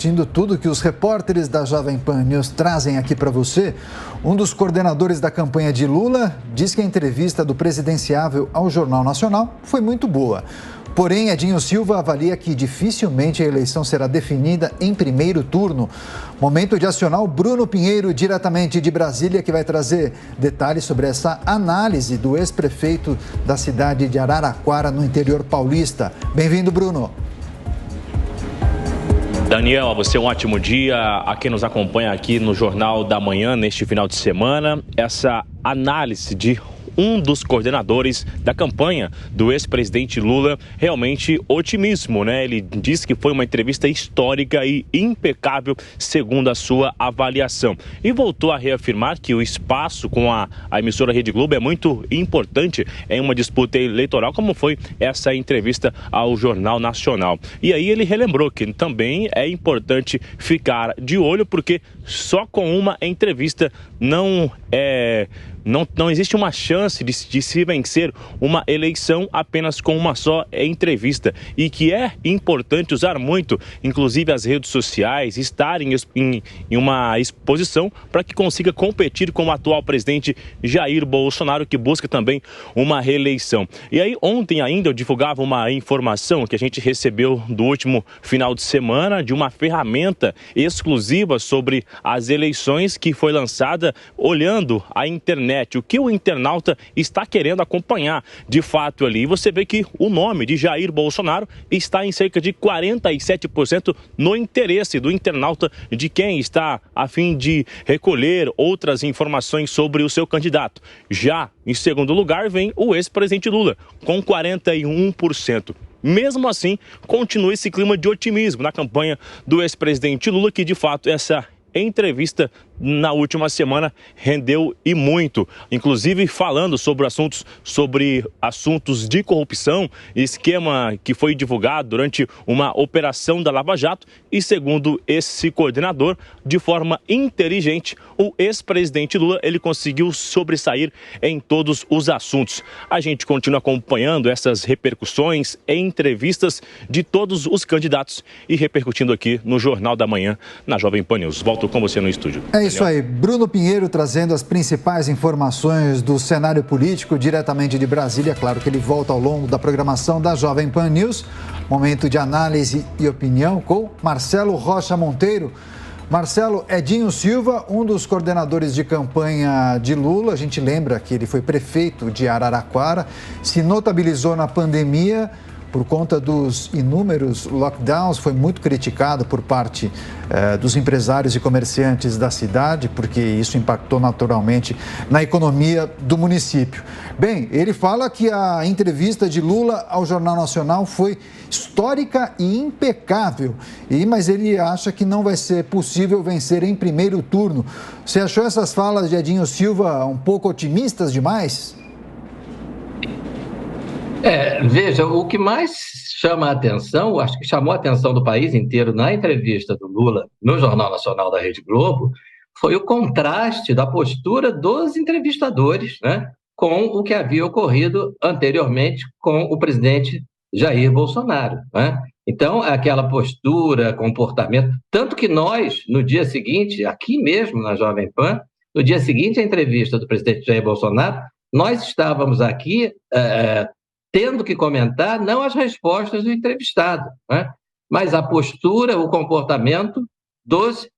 Assistindo tudo que os repórteres da Jovem Pan News trazem aqui para você, um dos coordenadores da campanha de Lula diz que a entrevista do presidenciável ao Jornal Nacional foi muito boa. Porém, Edinho Silva avalia que dificilmente a eleição será definida em primeiro turno. Momento de acionar o Bruno Pinheiro, diretamente de Brasília, que vai trazer detalhes sobre essa análise do ex-prefeito da cidade de Araraquara, no interior paulista. Bem-vindo, Bruno. Daniel, a você um ótimo dia. A quem nos acompanha aqui no Jornal da Manhã, neste final de semana, essa análise de um dos coordenadores da campanha do ex-presidente Lula, realmente otimismo, né? Ele disse que foi uma entrevista histórica e impecável, segundo a sua avaliação. E voltou a reafirmar que o espaço com a emissora Rede Globo é muito importante em uma disputa eleitoral, como foi essa entrevista ao Jornal Nacional. E aí ele relembrou que também é importante ficar de olho, porque só com uma entrevista não existe uma chance de se vencer uma eleição apenas com uma só entrevista, e que é importante usar muito, inclusive as redes sociais, estar em uma exposição para que consiga competir com o atual presidente Jair Bolsonaro, que busca também uma reeleição. E aí ontem ainda eu divulgava uma informação que a gente recebeu do último final de semana, de uma ferramenta exclusiva sobre as eleições que foi lançada olhando a internet, o que o internauta está querendo acompanhar de fato ali. E você vê que o nome de Jair Bolsonaro está em cerca de 47% no interesse do internauta, de quem está a fim de recolher outras informações sobre o seu candidato. Já em segundo lugar vem o ex-presidente Lula, com 41%. Mesmo assim, continua esse clima de otimismo na campanha do ex-presidente Lula, que de fato essa entrevista na última semana rendeu e muito, inclusive falando sobre assuntos de corrupção, esquema que foi divulgado durante uma operação da Lava Jato. E segundo esse coordenador, de forma inteligente, o ex-presidente Lula ele conseguiu sobressair em todos os assuntos. A gente continua acompanhando essas repercussões em entrevistas de todos os candidatos e repercutindo aqui no Jornal da Manhã, na Jovem Pan News. Volto com você no estúdio. É isso aí, Bruno Pinheiro trazendo as principais informações do cenário político diretamente de Brasília. Claro que ele volta ao longo da programação da Jovem Pan News. Momento de análise e opinião com Marcelo Rocha Monteiro. Marcelo, Edinho Silva, um dos coordenadores de campanha de Lula, a gente lembra que ele foi prefeito de Araraquara, se notabilizou na pandemia por conta dos inúmeros lockdowns, foi muito criticado por parte dos empresários e comerciantes da cidade, porque isso impactou naturalmente na economia do município. Bem, ele fala que a entrevista de Lula ao Jornal Nacional foi histórica e impecável, mas ele acha que não vai ser possível vencer em primeiro turno. Você achou essas falas de Edinho Silva um pouco otimistas demais? Veja, o que mais chama a atenção, acho que chamou a atenção do país inteiro na entrevista do Lula no Jornal Nacional da Rede Globo, foi o contraste da postura dos entrevistadores, né, com o que havia ocorrido anteriormente com o presidente Jair Bolsonaro, né? Então, aquela postura, comportamento, tanto que nós, no dia seguinte, aqui mesmo na Jovem Pan, no dia seguinte à entrevista do presidente Jair Bolsonaro, nós estávamos aqui tendo que comentar não as respostas do entrevistado, né, mas a postura, o comportamento dos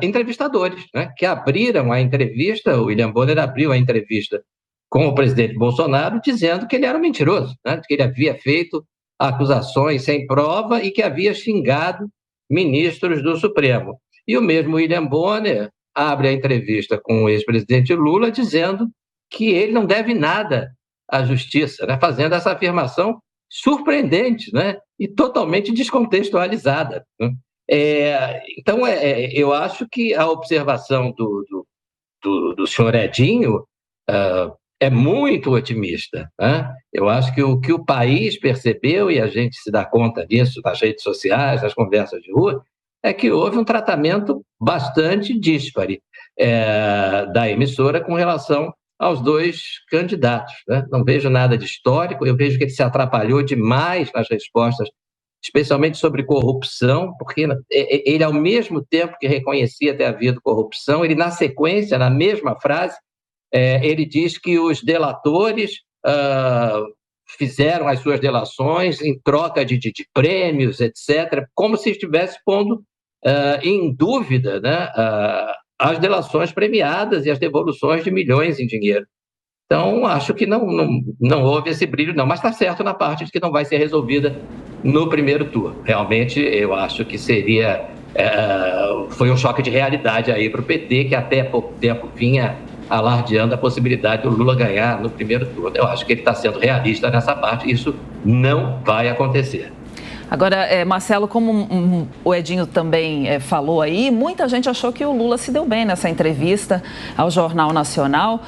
entrevistadores, né, que abriram a entrevista. O William Bonner abriu a entrevista com o presidente Bolsonaro dizendo que ele era um mentiroso, né, que ele havia feito acusações sem prova e que havia xingado ministros do Supremo. E o mesmo William Bonner abre a entrevista com o ex-presidente Lula dizendo que ele não deve nada à justiça, né, fazendo essa afirmação surpreendente, né, e totalmente descontextualizada, né? Então, eu acho que a observação do senhor Edinho é muito otimista, né? Eu acho que o que o país percebeu, e a gente se dá conta disso nas redes sociais, nas conversas de rua, é que houve um tratamento bastante díspare da emissora com relação aos dois candidatos, né? Não vejo nada de histórico, eu vejo que ele se atrapalhou demais nas respostas especialmente sobre corrupção, porque ele, ao mesmo tempo que reconhecia ter havido corrupção, ele, na sequência, na mesma frase, ele diz que os delatores fizeram as suas delações em troca de prêmios, etc., como se estivesse pondo em dúvida, né, as delações premiadas e as devoluções de milhões em dinheiro. Então, acho que não houve esse brilho, não. Mas está certo na parte de que não vai ser resolvida no primeiro turno. Realmente, eu acho que foi um choque de realidade aí para o PT, que até pouco tempo vinha alardeando a possibilidade do Lula ganhar no primeiro turno. Eu acho que ele está sendo realista nessa parte. Isso não vai acontecer. Agora, Marcelo, como o Edinho também falou aí, muita gente achou que o Lula se deu bem nessa entrevista ao Jornal Nacional.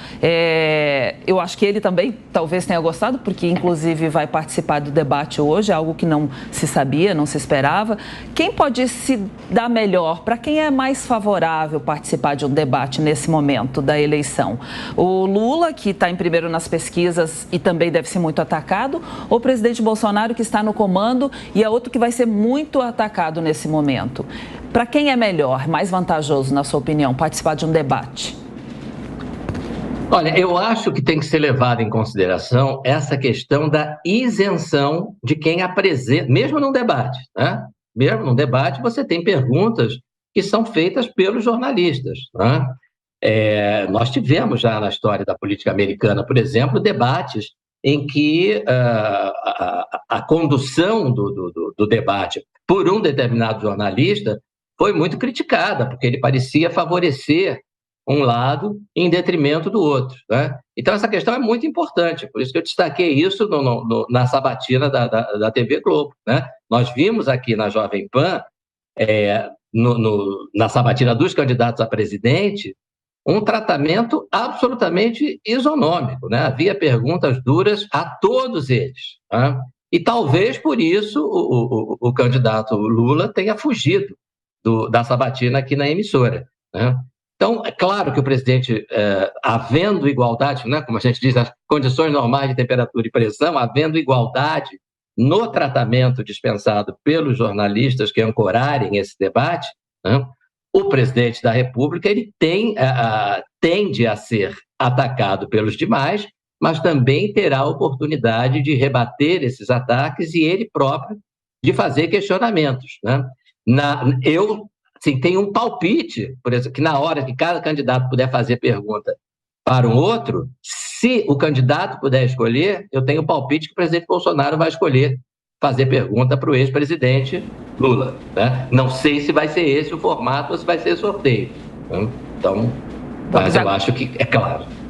Eu acho que ele também talvez tenha gostado, porque inclusive vai participar do debate hoje, algo que não se sabia, não se esperava. Quem pode se dar melhor? Para quem é mais favorável participar de um debate nesse momento da eleição? O Lula, que está em primeiro nas pesquisas e também deve ser muito atacado, ou o presidente Bolsonaro, que está no comando e é outro que vai ser muito atacado nesse momento? Para quem é melhor, mais vantajoso, na sua opinião, participar de um debate? Olha, eu acho que tem que ser levado em consideração essa questão da isenção de quem apresenta, mesmo num debate, né? Mesmo num debate, você tem perguntas que são feitas pelos jornalistas, né? Nós tivemos já na história da política americana, por exemplo, debates em que a condução do debate por um determinado jornalista foi muito criticada, porque ele parecia favorecer um lado em detrimento do outro, né? Então, essa questão é muito importante, por isso que eu destaquei isso na sabatina da TV Globo, né? Nós vimos aqui na Jovem Pan, na sabatina dos candidatos a presidente, um tratamento absolutamente isonômico, né? Havia perguntas duras a todos eles, né? E talvez por isso o candidato Lula tenha fugido da sabatina aqui na emissora, né? Então, é claro que o presidente, havendo igualdade, né, como a gente diz, nas condições normais de temperatura e pressão, havendo igualdade no tratamento dispensado pelos jornalistas que ancorarem esse debate, né, o presidente da República ele tende a ser atacado pelos demais, mas também terá a oportunidade de rebater esses ataques e ele próprio de fazer questionamentos, né? Eu tenho um palpite, por exemplo, que na hora que cada candidato puder fazer pergunta para um outro, se o candidato puder escolher, eu tenho um palpite que o presidente Bolsonaro vai escolher fazer pergunta para o ex-presidente Lula, né? Não sei se vai ser esse o formato ou se vai ser sorteio. Então, mas eu acho que é claro.